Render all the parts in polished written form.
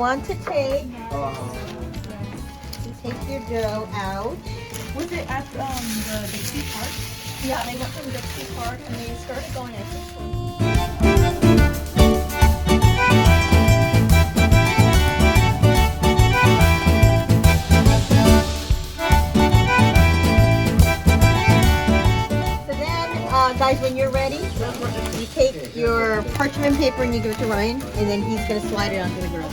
want to take your dough out. Was it at the key part? Yeah, they went from the key part and they started going at this one. So then, guys, when you're ready, you take your parchment paper and you give it to Ryan, and then he's gonna slide it onto the grill.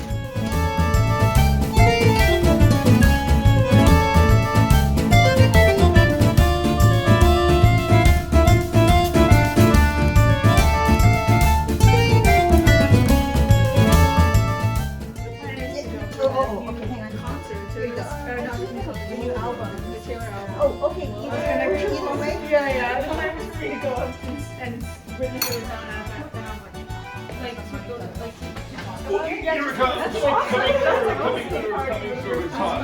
Oh, okay. Either way. Yeah. I don't ever see to go up and bring it down after. And I'm like to go like. You were coming through the top.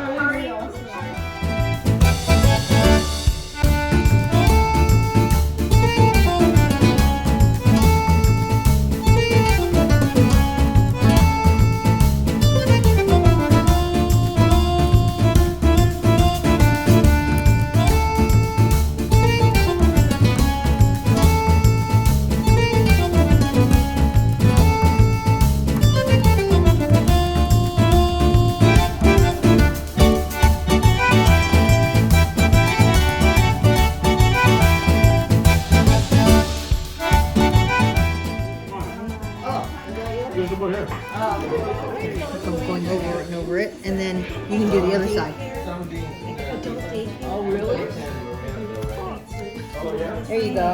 There's a book here. So I'm going over it and over it, and then you can do the other side. Oh really? There you go.